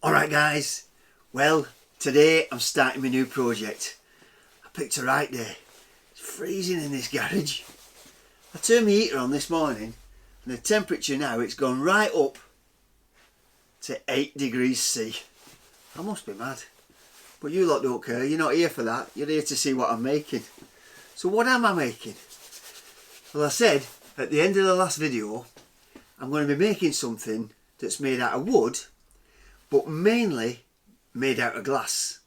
Alright guys, well today I'm starting my new project. I picked a right day. It's freezing in this garage. I turned my heater on this morning and the temperature now it's gone right up to 8 degrees C. I must be mad. But you lot don't care, you're not here for that, you're here to see what I'm making. So what am I making? Well, I said at the end of the last video I'm going to be making something that's made out of wood but mainly made out of glass.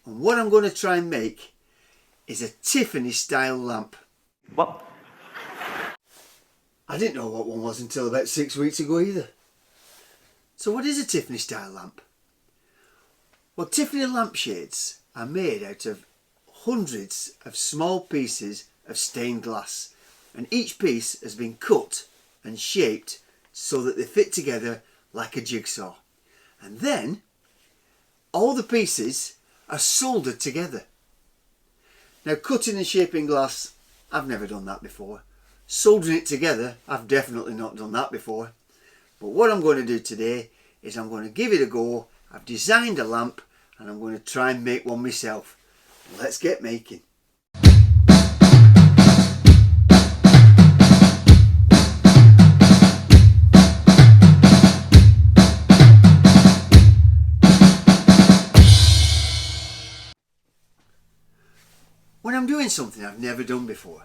And what I'm going to try and make is a Tiffany style lamp. What? I didn't know what one was until about 6 weeks ago either. So what is a Tiffany style lamp? Well, Tiffany lampshades are made out of hundreds of small pieces of stained glass, and each piece has been cut and shaped so that they fit together like a jigsaw. And then all the pieces are soldered together. Now, cutting and shaping glass, I've never done that before. Soldering it together, I've definitely not done that before. But what I'm going to do today is I'm going to give it a go. I've designed a lamp and I'm going to try and make one myself. Let's get making. When I'm doing something I've never done before,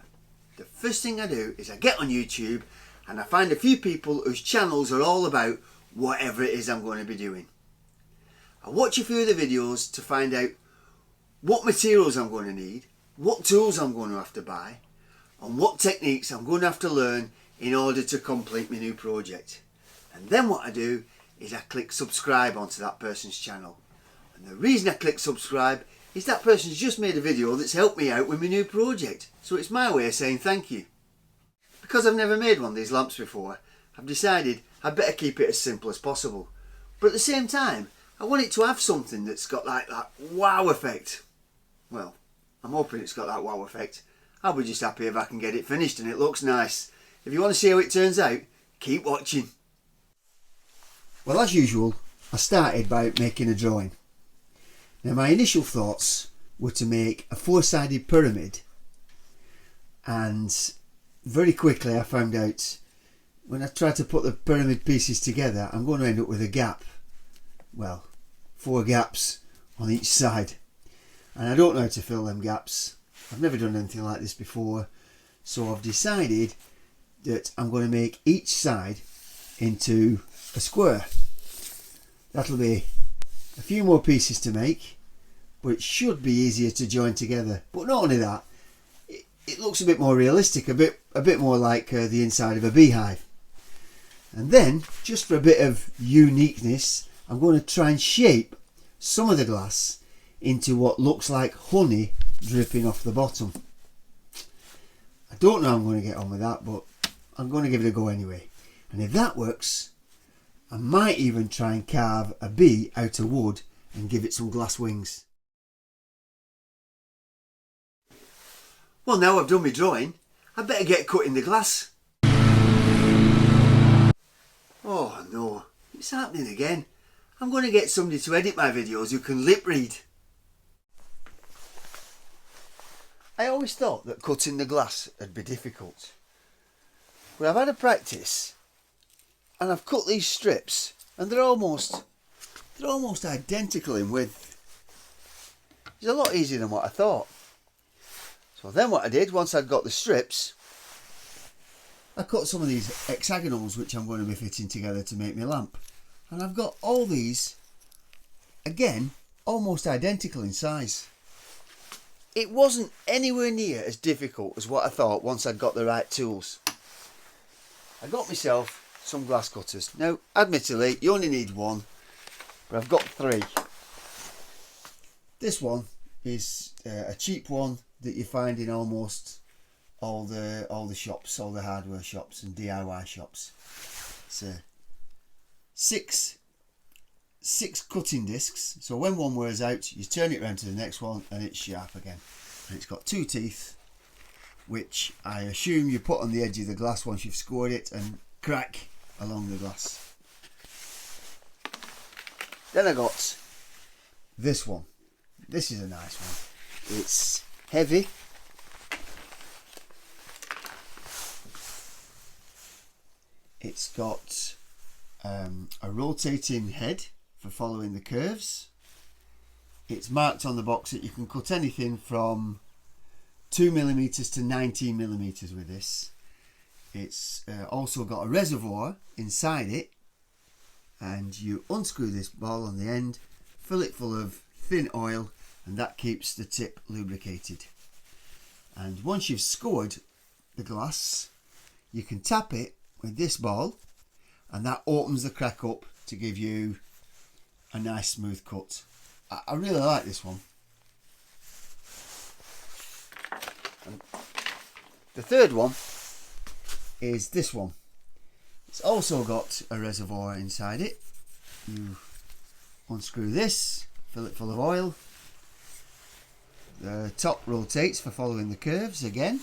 the first thing I do is I get on YouTube and I find a few people whose channels are all about whatever it is I'm going to be doing. I watch a few of the videos to find out what materials I'm going to need, what tools I'm going to have to buy, and what techniques I'm going to have to learn in order to complete my new project. And then what I do is I click subscribe onto that person's channel. And the reason I click subscribe is that person's just made a video that's helped me out with my new project. So it's my way of saying thank you. Because I've never made one of these lamps before, I've decided I'd better keep it as simple as possible. But at the same time, I want it to have something that's got like that wow effect. Well, I'm hoping it's got that wow effect. I'll be just happy if I can get it finished and it looks nice. If you want to see how it turns out, keep watching. Well, as usual, I started by making a drawing. Now, my initial thoughts were to make a four-sided pyramid, and very quickly I found out when I tried to put the pyramid pieces together I'm going to end up with a gap. Well, 4 gaps on each side, and I don't know how to fill them gaps. I've never done anything like this before, so I've decided that I'm going to make each side into a square. That'll be a few more pieces to make, but it should be easier to join together. But not only that, it looks a bit more realistic, a bit more like the inside of a beehive. And then, just for a bit of uniqueness, I'm going to try and shape some of the glass into what looks like honey dripping off the bottom. I don't know how I'm going to get on with that, but I'm going to give it a go anyway. And if that works, I might even try and carve a bee out of wood and give it some glass wings. Well, now I've done my drawing, I better get cutting the glass. Oh no, it's happening again. I'm going to get somebody to edit my videos who can lip read. I always thought that cutting the glass would be difficult. But I've had a practice and I've cut these strips and they're almost identical in width. It's a lot easier than what I thought. So then what I did, once I'd got the strips, I cut some of these hexagonals which I'm going to be fitting together to make my lamp. And I've got all these, again, almost identical in size. It wasn't anywhere near as difficult as what I thought once I'd got the right tools. I got myself some glass cutters. Now, admittedly, you only need one, but I've got 3. This one is a cheap one that you find in almost all the shops, all the hardware shops and DIY shops. It's 6 cutting discs, so when one wears out you turn it around to the next one and it's sharp again. And it's got 2 teeth, which I assume you put on the edge of the glass once you've scored it and crack along the glass. Then I got this one. This is a nice one. It's heavy. It's got a rotating head for following the curves. It's marked on the box that you can cut anything from 2mm to 19mm with this. It's also got a reservoir inside it, and you unscrew this ball on the end, fill it full of thin oil, and that keeps the tip lubricated. And once you've scored the glass, you can tap it with this ball, and that opens the crack up to give you a nice smooth cut. I really like this one. And the third one is this one. It's also got a reservoir inside it. You unscrew this, fill it full of oil. The top rotates for following the curves again.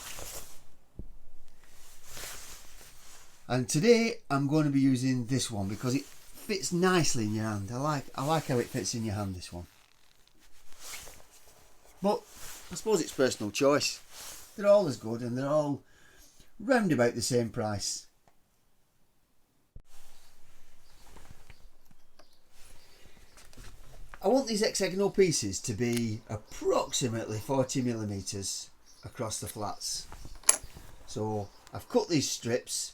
And today I'm going to be using this one because it fits nicely in your hand. I like how it fits in your hand, this one. But I suppose it's personal choice. They're all as good and they're all round about the same price. I want these hexagonal pieces to be approximately 40mm across the flats. So I've cut these strips,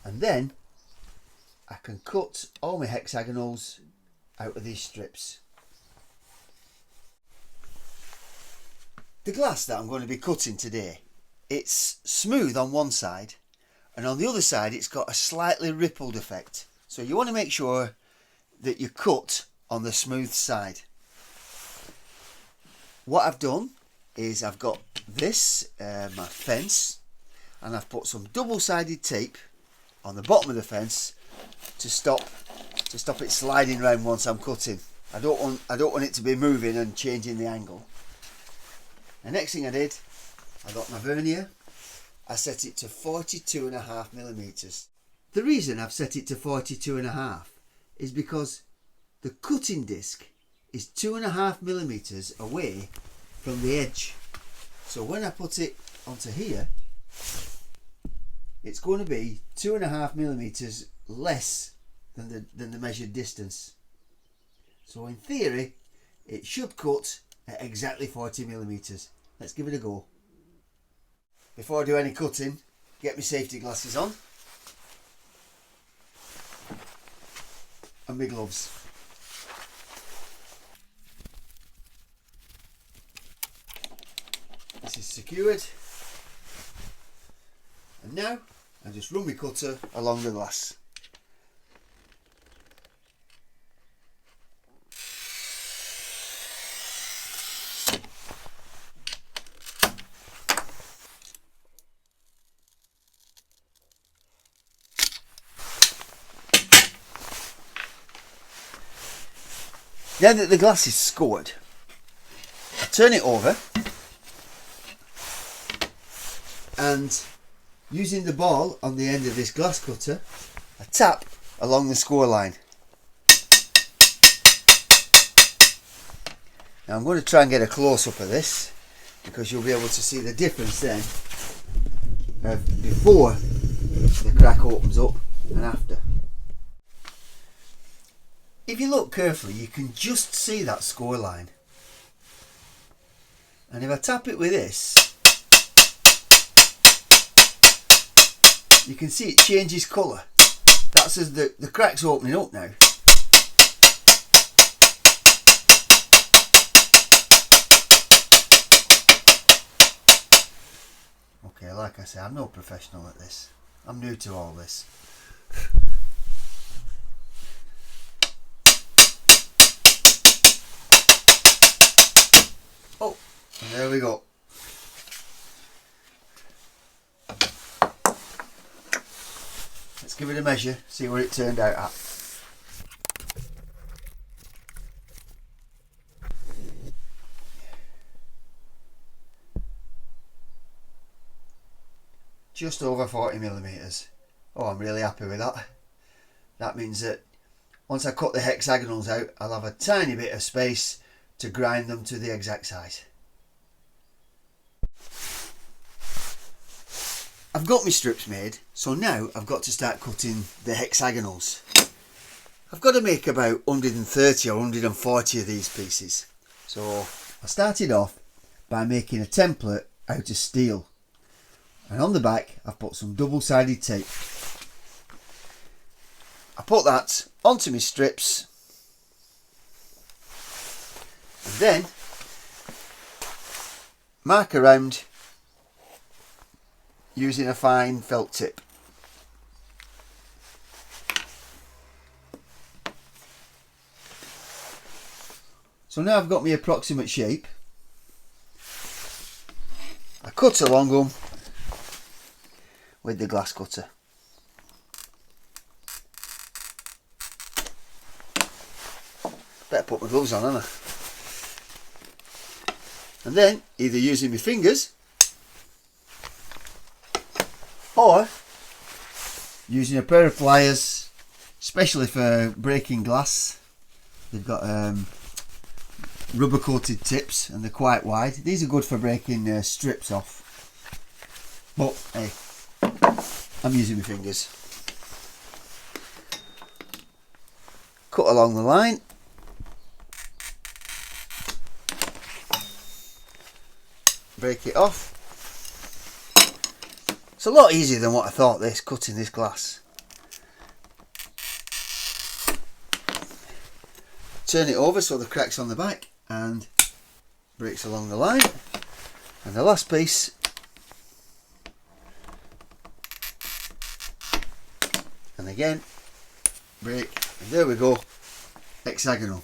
and then I can cut all my hexagonals out of these strips. The glass that I'm going to be cutting today, it's smooth on one side, and on the other side it's got a slightly rippled effect. So you want to make sure that you cut on the smooth side. What I've done is I've got this, my fence, and I've put some double-sided tape on the bottom of the fence to stop it sliding around once I'm cutting. I don't want it to be moving and changing the angle. The next thing I did, I got my vernier. I set it to 42.5mm. The reason I've set it to 42.5 is because the cutting disc is 2.5mm away from the edge. So when I put it onto here, it's going to be 2.5mm less than the measured distance. So in theory, it should cut at exactly 40mm. Let's give it a go. Before I do any cutting, get my safety glasses on and my gloves. This is secured, and now I just run my cutter along the glass. Now that the glass is scored, I turn it over, and using the ball on the end of this glass cutter, I tap along the score line. Now I'm going to try and get a close-up of this because you'll be able to see the difference then of before the crack opens up and after. If you look carefully, you can just see that score line. And if I tap it with this, you can see it changes colour. That's as the crack's opening up now. Okay, like I say, I'm no professional at this. I'm new to all this. Oh, and there we go. Let's give it a measure, see what it turned out at. Just over 40mm. Oh, I'm really happy with that. That means that once I cut the hexagonals out, I'll have a tiny bit of space to grind them to the exact size. I've got my strips made, so now I've got to start cutting the hexagonals. I've got to make about 130 or 140 of these pieces. So I started off by making a template out of steel, and on the back I've put some double-sided tape. I put that onto my strips, and then mark around using a fine felt tip. So now I've got my approximate shape. I cut along them with the glass cutter. Better put my gloves on, haven't I? And then either using my fingers or using a pair of pliers, especially for breaking glass. They've got rubber coated tips and they're quite wide. These are good for breaking strips off, but hey, I'm using my fingers. Cut along the line. Break it off. It's a lot easier than what I thought, this, cutting this glass. Turn it over so the crack's on the back and breaks along the line. And the last piece, and again break, and there we go, hexagonal.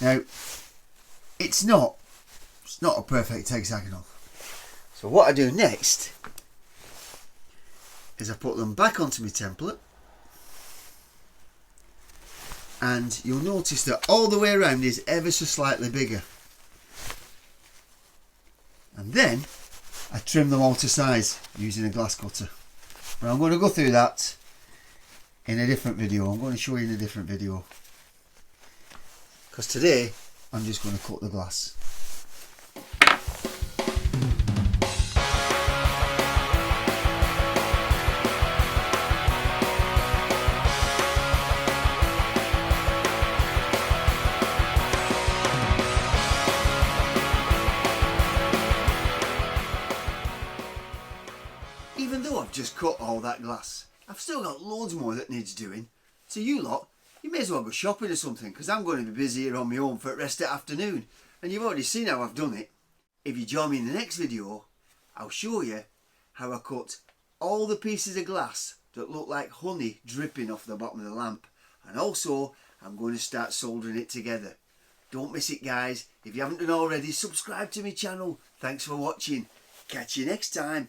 Now it's not a perfect hexagonal, so what I do next is I put them back onto my template, and you'll notice that all the way around is ever so slightly bigger, and then I trim them all to size using a glass cutter. But I'm going to go through that in a different video. I'm going to show you in a different video, because today I'm just going to cut the glass. Even though I've just cut all that glass, I've still got loads more that needs doing. So you lot, you may as well go shopping or something, because I'm going to be busy here on my own for the rest of the afternoon. And you've already seen how I've done it. If you join me in the next video, I'll show you how I cut all the pieces of glass that look like honey dripping off the bottom of the lamp. And also, I'm going to start soldering it together. Don't miss it, guys. If you haven't done already, subscribe to my channel. Thanks for watching. Catch you next time.